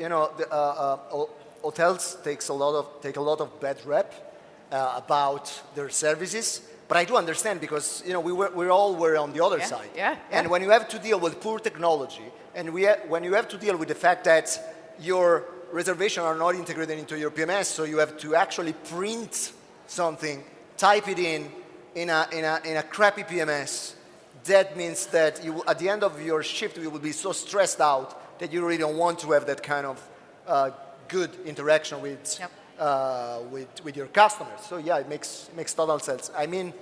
[SPEAKER 2] hotels take a lot of bad rep about their services, But I do understand because we all were on the other
[SPEAKER 3] Yeah,
[SPEAKER 2] side.
[SPEAKER 3] yeah,
[SPEAKER 2] And
[SPEAKER 3] yeah.
[SPEAKER 2] when you have to deal with poor technology, and when you have to deal with the fact that your reservations are not integrated into your PMS, so you have to actually print something, type it in a crappy PMS. That means that you, at the end of your shift, you will be so stressed out that you really don't want to have that kind of good interaction with,
[SPEAKER 3] Yep.
[SPEAKER 2] with your customers. So yeah, it makes total sense. I mean,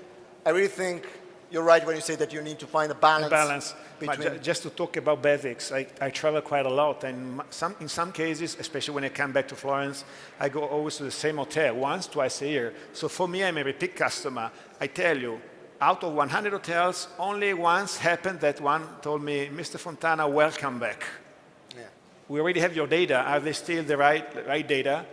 [SPEAKER 2] I really think you're right when you say that you need to find a balance.
[SPEAKER 5] But
[SPEAKER 2] Between
[SPEAKER 5] just to talk about basics, I travel quite a lot, and in some cases, especially when I come back to Florence, I go always to the same hotel once, twice a year. So for me, I'm a repeat customer. I tell you, out of 100 hotels, only once happened that one told me, Mr. Fontana, welcome back.
[SPEAKER 2] yeah.
[SPEAKER 5] We already have your data. Are they still the right data?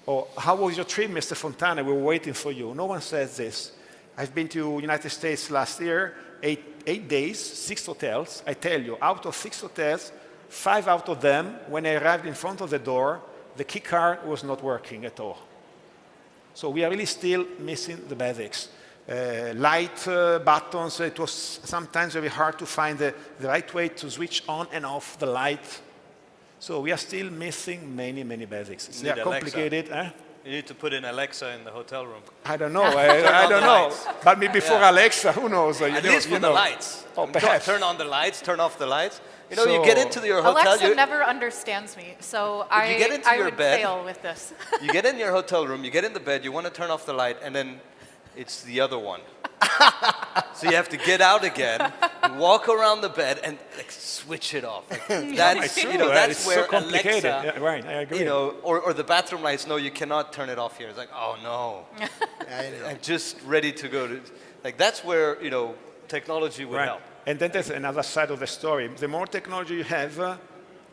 [SPEAKER 5] Or how was your trip, Mr. Fontana? We were waiting for you. No one says this. I've been to United States last year, 8 days, 6 hotels. I tell you, out of 6 hotels, 5 out of them, when I arrived in front of the door, the key card was not working at all. So we are really still missing the basics. Light buttons, it was sometimes very hard to find the right way to switch on and off the light. So we are still missing many, many basics. It's
[SPEAKER 4] need Alexa.
[SPEAKER 5] complicated.
[SPEAKER 4] You need to put in Alexa in the hotel room.
[SPEAKER 5] I don't know. I
[SPEAKER 4] on
[SPEAKER 5] don't
[SPEAKER 4] the
[SPEAKER 5] know.
[SPEAKER 4] lights.
[SPEAKER 5] But maybe for Alexa, who knows?
[SPEAKER 4] At least for the lights.
[SPEAKER 5] Oh, perhaps.
[SPEAKER 4] Turn on the lights, turn off the lights. You know,
[SPEAKER 5] So-
[SPEAKER 4] you get into your hotel.
[SPEAKER 3] Alexa never understands me, so
[SPEAKER 4] You get into
[SPEAKER 3] I
[SPEAKER 4] your
[SPEAKER 3] would
[SPEAKER 4] bed.
[SPEAKER 3] fail with this.
[SPEAKER 4] You get in your hotel room, you get in the bed, you want to turn off the light, and then it's the other one. So you have to get out again, walk around the bed, and like, switch it off. Like, that's
[SPEAKER 5] It's true,
[SPEAKER 4] that's
[SPEAKER 5] it's
[SPEAKER 4] where
[SPEAKER 5] so complicated.
[SPEAKER 4] Alexa,
[SPEAKER 5] Yeah, right, I agree.
[SPEAKER 4] or the bathroom lights. No, you cannot turn it off here. It's like, oh no, I'm just ready to go to. Like that's where technology would
[SPEAKER 5] Right.
[SPEAKER 4] help.
[SPEAKER 5] And then there's another side of the story. The more technology you have,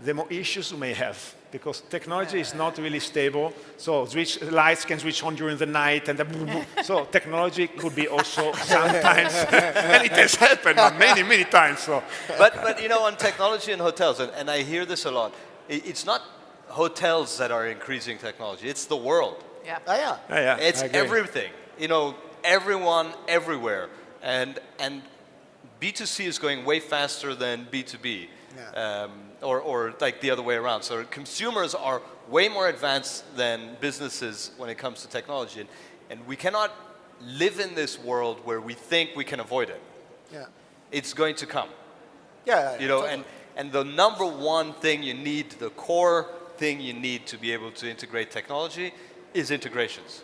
[SPEAKER 5] the more issues you may have, because technology is not really stable. So lights can switch on during the night, and so technology could be also sometimes, and it has happened many, many times. So
[SPEAKER 4] But on technology and hotels, and I hear this a lot. It's not hotels that are increasing technology. It's the world.
[SPEAKER 3] Yeah.
[SPEAKER 2] Ah, yeah.
[SPEAKER 5] yeah,
[SPEAKER 4] It's
[SPEAKER 5] I agree.
[SPEAKER 4] everything. Everyone, everywhere, and B2C is going way faster than B2B,
[SPEAKER 2] Yeah.
[SPEAKER 4] or like the other way around. So consumers are way more advanced than businesses when it comes to technology, and we cannot live in this world where we think we can avoid it.
[SPEAKER 2] Yeah.
[SPEAKER 4] It's going to come.
[SPEAKER 2] Yeah.
[SPEAKER 4] And the number one thing you need, the core thing you need to be able to integrate technology is integrations.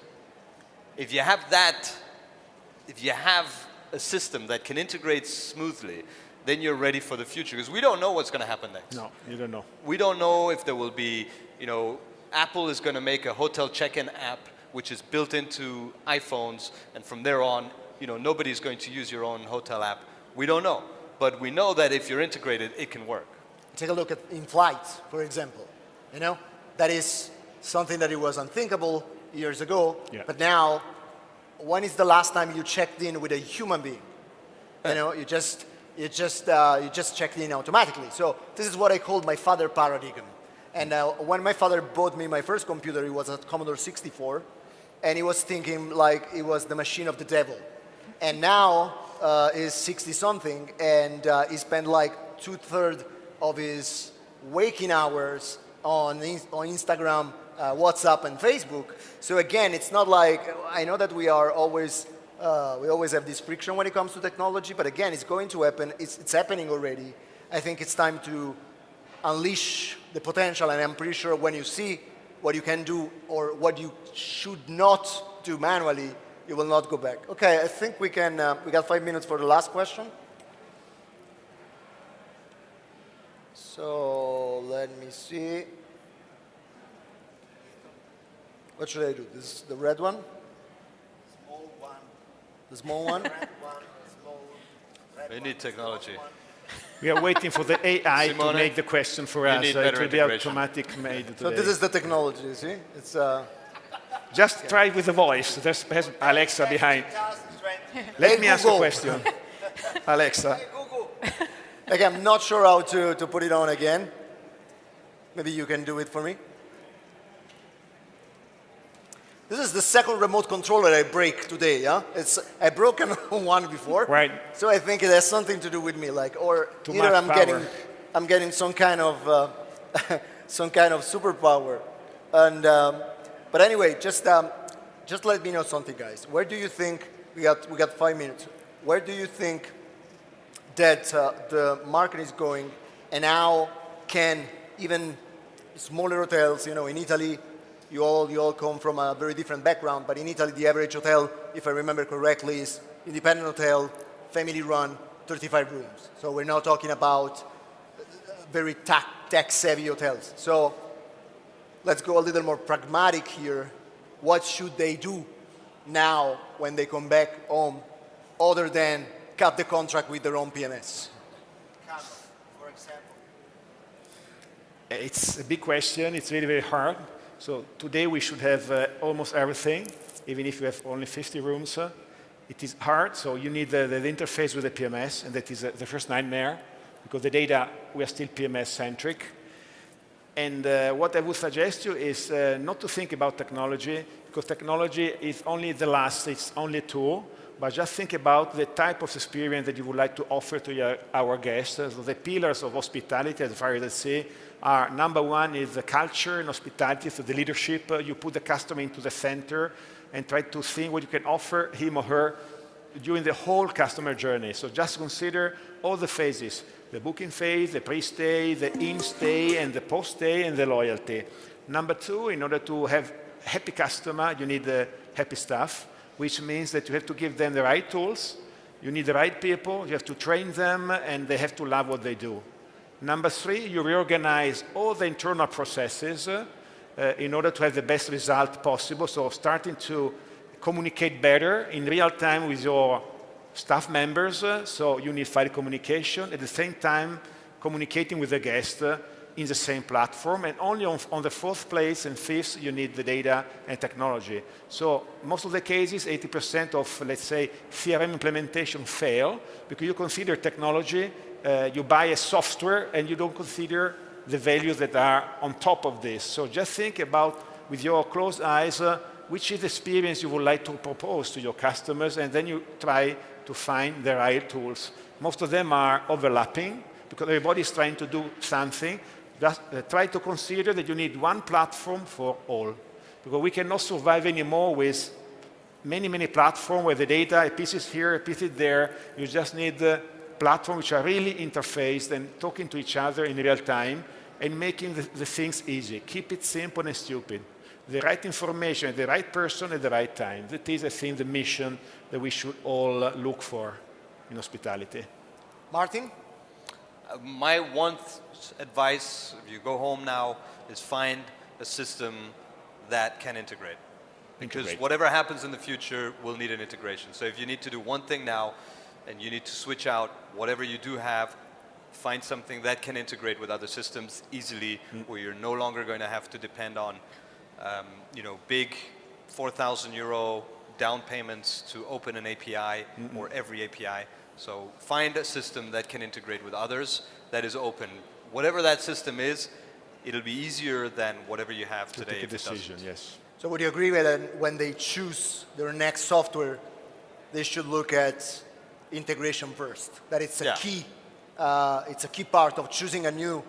[SPEAKER 4] If you have that, if you have a system that can integrate smoothly, then you're ready for the future. Because we don't know what's going to happen next.
[SPEAKER 5] No, you don't know.
[SPEAKER 4] We don't know if there will be, Apple is going to make a hotel check-in app which is built into iPhones, and from there on, nobody's going to use your own hotel app. We don't know. But we know that if you're integrated, it can work.
[SPEAKER 2] Take a look at in flights, for example. That is something that it was unthinkable years ago.
[SPEAKER 5] Yeah.
[SPEAKER 2] But now, when is the last time you checked in with a human being? You just checked in automatically. So this is what I called my father paradigm. And when my father bought me my first computer, it was a Commodore 64, and he was thinking like it was the machine of the devil. And now he's 60-something, and he spent like 2/3 of his waking hours on Instagram, WhatsApp, and Facebook. So again, it's not like, I know that we always have this friction when it comes to technology, but again, it's going to happen. It's happening already. I think it's time to unleash the potential, and I'm pretty sure when you see what you can do or what you should not do manually, you will not go back. Okay, I think we got 5 minutes for the last question. So let me see. What should I do? This is the red one?
[SPEAKER 6] Small one,
[SPEAKER 2] The small one?
[SPEAKER 6] red one, small, red
[SPEAKER 4] We
[SPEAKER 6] one,
[SPEAKER 4] need technology.
[SPEAKER 5] We are waiting for the AI to
[SPEAKER 4] Simone,
[SPEAKER 5] make the question for
[SPEAKER 4] you
[SPEAKER 5] us.
[SPEAKER 4] need
[SPEAKER 5] It
[SPEAKER 4] better
[SPEAKER 5] will be
[SPEAKER 4] integration.
[SPEAKER 5] automatic made
[SPEAKER 2] So
[SPEAKER 5] today.
[SPEAKER 2] this is the technology, you see? It's
[SPEAKER 5] Just try it with the voice. There's Alexa behind.
[SPEAKER 6] 2020.
[SPEAKER 5] Let
[SPEAKER 2] Hey,
[SPEAKER 5] me ask a
[SPEAKER 2] Google.
[SPEAKER 5] question. Alexa.
[SPEAKER 2] like, I'm not sure how to put it on again. Maybe you can do it for me. This is the second remote controller I break today. Yeah, I broken one before.
[SPEAKER 5] Right.
[SPEAKER 2] So I think it has something to do with me, like, or
[SPEAKER 5] Too
[SPEAKER 2] either
[SPEAKER 5] much power.
[SPEAKER 2] I'm getting some kind of some kind of superpower. And but anyway, just let me know something, guys. Where do you think we got 5 minutes? Where do you think that the market is going, and how can even smaller hotels, you know, in Italy, you all come from a very different background, but in Italy, the average hotel, if I remember correctly, is independent hotel, family run, 35 rooms. So we're not talking about very tech-savvy hotels. So let's go a little more pragmatic here. What should they do now when they come back home, other than cut the contract with their own PMS?
[SPEAKER 6] For example.
[SPEAKER 5] It's a big question. It's very, very hard. So today we should have almost everything, even if you have only 50 rooms. It is hard, so you need the interface with the PMS, and that is the first nightmare, because the data, we are still PMS-centric. And what I would suggest you is not to think about technology, because technology is only the last, it's only a tool, but just think about the type of experience that you would like to offer to our guests. So the pillars of hospitality, as far as I see, are number one is the culture and hospitality, so the leadership. You put the customer into the center and try to think what you can offer him or her during the whole customer journey. So just consider all the phases: the booking phase, the pre-stay, the in-stay, and the post-stay, and the loyalty. Number two, in order to have happy customer, you need happy staff, which means that you have to give them the right tools, you need the right people, you have to train them, and they have to love what they do. Number three, you reorganize all the internal processes in order to have the best result possible. So starting to communicate better in real time with your staff members. So you need file communication. At the same time, communicating with the guest in the same platform. And only on the fourth place and fifth, you need the data and technology. So most of the cases, 80% of, let's say, CRM implementation fail because you consider technology. You buy a software and you don't consider the values that are on top of this. So just think about, with your closed eyes, which is the experience you would like to propose to your customers, and then you try to find the right tools. Most of them are overlapping because everybody is trying to do something. Just try to consider that you need one platform for all, because we cannot survive anymore with many, many platforms where the data, a piece is here, a piece is there. You just need platforms which are really interfaced and talking to each other in real time and making the things easy. Keep it simple and stupid. The right information at the right person at the right time. That is, I think, the mission that we should all look for in hospitality.
[SPEAKER 2] Martin?
[SPEAKER 4] My one advice, if you go home now, is find a system that can integrate. Because whatever happens in the future will need an integration. So if you need to do one thing now, and you need to switch out whatever you do have, find something that can integrate with other systems easily, where you're no longer going to have to depend on big 4,000 euro down payments to open an API or every API. So find a system that can integrate with others, that is open. Whatever that system is, it'll be easier than whatever you have today.
[SPEAKER 5] Take a decision, yes.
[SPEAKER 2] So would you agree with that when they choose their next software, they should look at integration first? That it's a key. It's a key part of choosing a new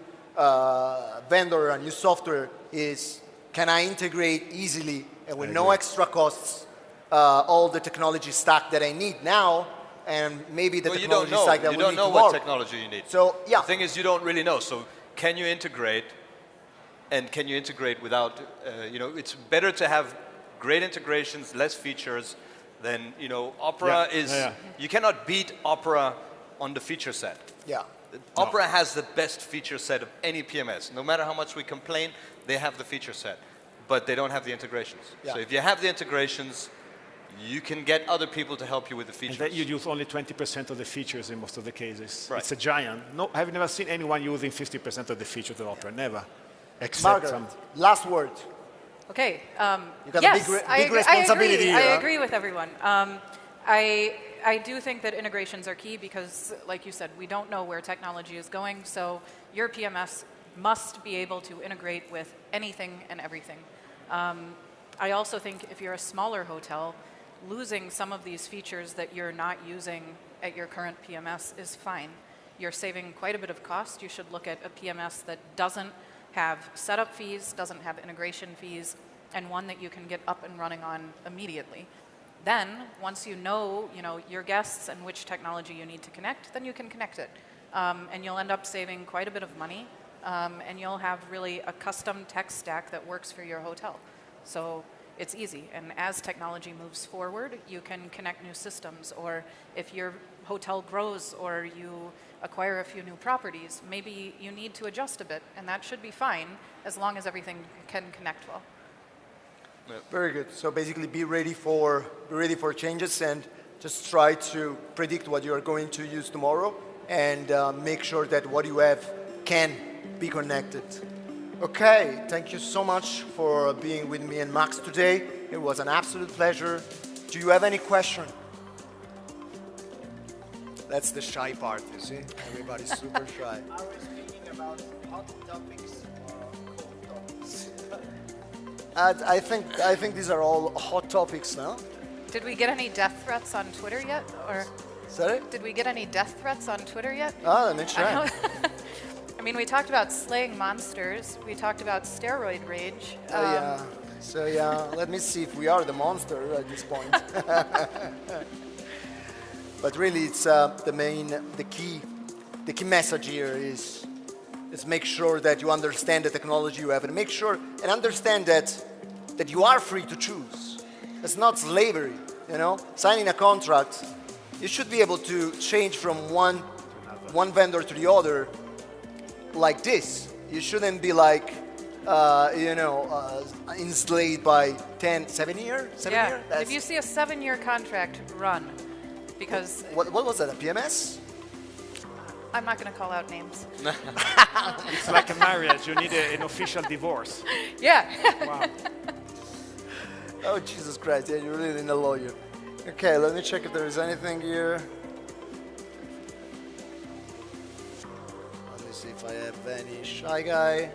[SPEAKER 2] vendor, a new software. Is can I integrate easily and with no extra costs all the technology stack that I need now, and maybe the technology stack that we need tomorrow.
[SPEAKER 4] You don't know what technology you need.
[SPEAKER 2] So yeah,
[SPEAKER 4] the thing is, you don't really know. So can you integrate? And can you integrate without? It's better to have great integrations, less features. Then Opera is. You cannot beat Opera on the feature set.
[SPEAKER 2] Yeah.
[SPEAKER 4] Opera has the best feature set of any PMS. No matter how much we complain, they have the feature set, but they don't have the integrations. Yeah. So if you have the integrations, you can get other people to help you with the features.
[SPEAKER 5] And that you use only 20% of the features in most of the cases.
[SPEAKER 4] Right.
[SPEAKER 5] It's a giant. No, I've never seen anyone using 50% of the features of Opera. Never. Except
[SPEAKER 2] Margaret, last word.
[SPEAKER 3] Okay.
[SPEAKER 2] You got
[SPEAKER 3] yes,
[SPEAKER 2] a big responsibility here.
[SPEAKER 3] I agree with everyone. I do think that integrations are key because, like you said, we don't know where technology is going. So your PMS must be able to integrate with anything and everything. I also think if you're a smaller hotel, losing some of these features that you're not using at your current PMS is fine. You're saving quite a bit of cost. You should look at a PMS that doesn't have setup fees, doesn't have integration fees, and one that you can get up and running on immediately. Then, once you know your guests and which technology you need to connect, then you can connect it. And you'll end up saving quite a bit of money, and you'll have really a custom tech stack that works for your hotel. So it's easy, and as technology moves forward, you can connect new systems, or if your hotel grows or you acquire a few new properties, maybe you need to adjust a bit, and that should be fine as long as everything can connect well.
[SPEAKER 2] Very good. So basically, be ready for changes and just try to predict what you are going to use tomorrow, and make sure that what you have can be connected. Okay, thank you so much for being with me and Max today. It was an absolute pleasure. Do you have any question? That's the shy part, you see? Everybody's super shy.
[SPEAKER 6] Are we speaking about hot topics or cold topics?
[SPEAKER 2] I think these are all hot topics now.
[SPEAKER 3] Did we get any death threats on Twitter yet? Or
[SPEAKER 2] Sorry?
[SPEAKER 3] did we get any death threats on Twitter yet?
[SPEAKER 2] Ah, let me try.
[SPEAKER 3] I mean, we talked about slaying monsters. We talked about steroid rage.
[SPEAKER 2] Yeah. So yeah, let me see if we are the monster at this point. But really, it's the key message here is make sure that you understand the technology you have, and make sure and understand that you are free to choose. It's not slavery, Signing a contract, you should be able to change from one vendor to the other like this. You shouldn't be like, enslaved by 7 years?
[SPEAKER 3] Yeah, if you see a 7-year contract, run. Because
[SPEAKER 2] What was that, a PMS?
[SPEAKER 3] I'm not going to call out names.
[SPEAKER 5] It's like a marriage. You need an official divorce.
[SPEAKER 3] Yeah.
[SPEAKER 5] Wow.
[SPEAKER 2] Oh, Jesus Christ, yeah, you really need a lawyer. Okay, let me check if there is anything here. Let me see if I have any shy guy.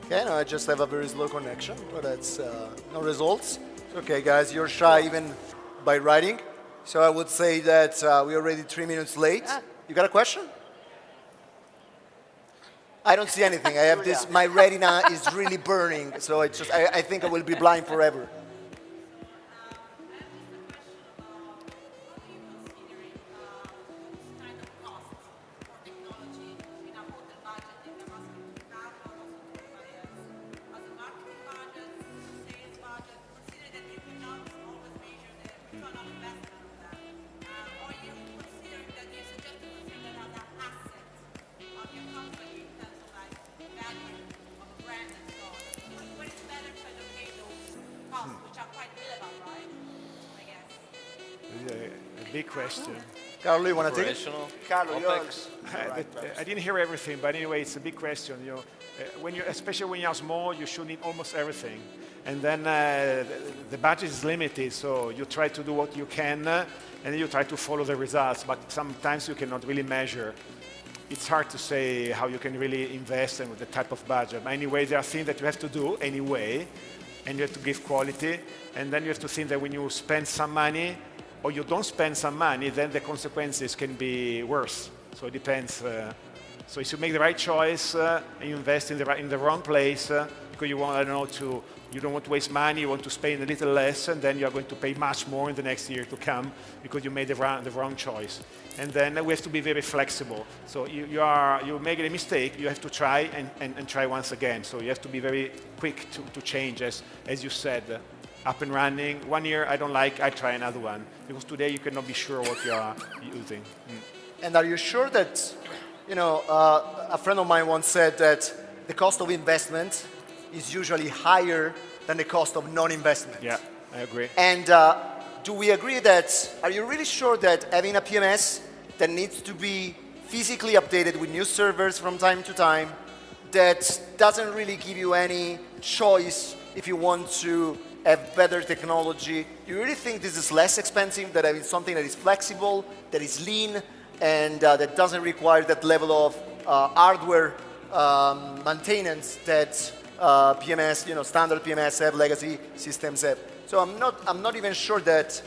[SPEAKER 2] Okay, no, I just have a very slow connection, but that's no results. Okay, guys, you're shy even by writing. So I would say that we're already 3 minutes late.
[SPEAKER 3] Ah.
[SPEAKER 2] You got a question? I don't see anything. I have this, my retina is really burning, so I think I will be blind forever.
[SPEAKER 5] A big question.
[SPEAKER 2] Carlo, you want to take it?
[SPEAKER 4] Operational,
[SPEAKER 1] Carlo,
[SPEAKER 4] OpEx.
[SPEAKER 5] I didn't hear everything, but anyway, it's a big question. Especially when you're small, you should need almost everything, and then the budget is limited. So you try to do what you can, and then you try to follow the results. But sometimes you cannot really measure. It's hard to say how you can really invest and with the type of budget. But anyway, there are things that you have to do anyway, and you have to give quality. And then you have to think that when you spend some money, or you don't spend some money, then the consequences can be worse. So it depends. So if you make the right choice and you invest in the wrong place because you don't want to waste money, you want to spend a little less, and then you are going to pay much more in the next year to come because you made the wrong choice. And then we have to be very flexible. So you make a mistake, you have to try and try once again. So you have to be very quick to change, as you said. Up and running. 1 year I don't like, I try another one. Because today you cannot be sure what you are using.
[SPEAKER 2] And are you sure that, a friend of mine once said that the cost of investment is usually higher than the cost of non-investment?
[SPEAKER 5] Yeah, I agree.
[SPEAKER 2] And do we agree are you really sure that having a PMS that needs to be physically updated with new servers from time to time, that doesn't really give you any choice if you want to have better technology? You really think this is less expensive than having something that is flexible, that is lean, and that doesn't require that level of hardware maintenance that PMS, standard PMS have, legacy systems have. So I'm not even sure that.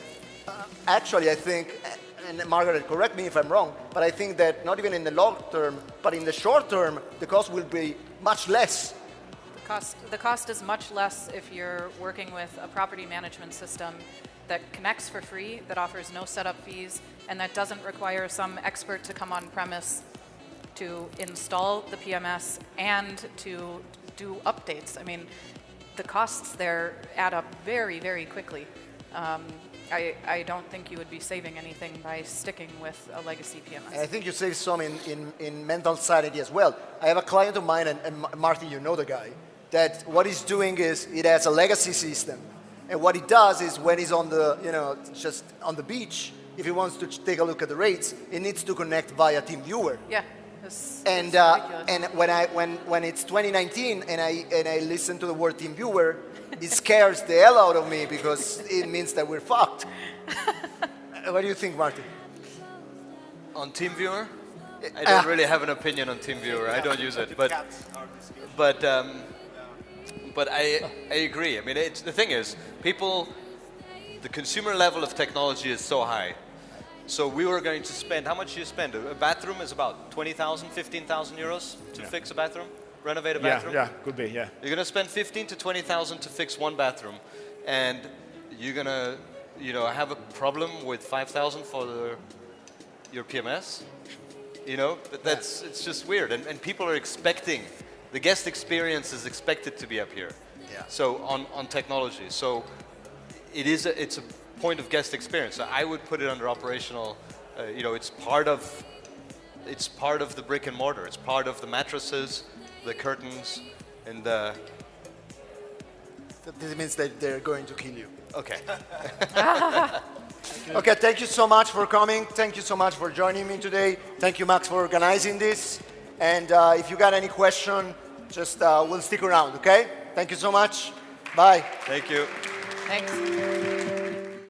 [SPEAKER 2] Actually, I think, and Margaret, correct me if I'm wrong, but I think that not even in the long term, but in the short term, the cost will be much less.
[SPEAKER 3] The cost is much less if you're working with a property management system that connects for free, that offers no setup fees, and that doesn't require some expert to come on premise to install the PMS and to do updates. I mean, the costs there add up very, very quickly. I don't think you would be saving anything by sticking with a legacy PMS.
[SPEAKER 2] And I think you save some in mental sanity as well. I have a client of mine, and Martin, you know the guy, that what he's doing is it has a legacy system. And what he does is when he's on the, just on the beach, if he wants to take a look at the rates, he needs to connect via TeamViewer.
[SPEAKER 3] Yeah.
[SPEAKER 2] And when it's 2019 and I listen to the word TeamViewer, it scares the hell out of me because it means that we're fucked. What do you think, Martin?
[SPEAKER 4] On TeamViewer, I don't really have an opinion on TeamViewer. I don't use it, but I agree. I mean, the thing is, the consumer level of technology is so high. So we were going to spend, how much do you spend? A bathroom is about 20,000, 15,000 euros to fix a bathroom, renovate a bathroom?
[SPEAKER 5] Yeah, could be, yeah.
[SPEAKER 4] You're going to spend 15 to 20,000 to fix one bathroom, and you're going to, have a problem with 5,000 for your PMS? It's just weird, and people are expecting, the guest experience is expected to be up here.
[SPEAKER 2] Yeah.
[SPEAKER 4] So on technology, so it's a point of guest experience. So I would put it under operational. It's part of the brick and mortar. It's part of the mattresses, the curtains, and
[SPEAKER 2] This means that they're going to kill you.
[SPEAKER 4] okay.
[SPEAKER 2] Okay, thank you so much for coming. Thank you so much for joining me today. Thank you, Max, for organizing this. And if you got any question, just we'll stick around, okay? Thank you so much. Bye.
[SPEAKER 4] Thank you.
[SPEAKER 3] Thanks.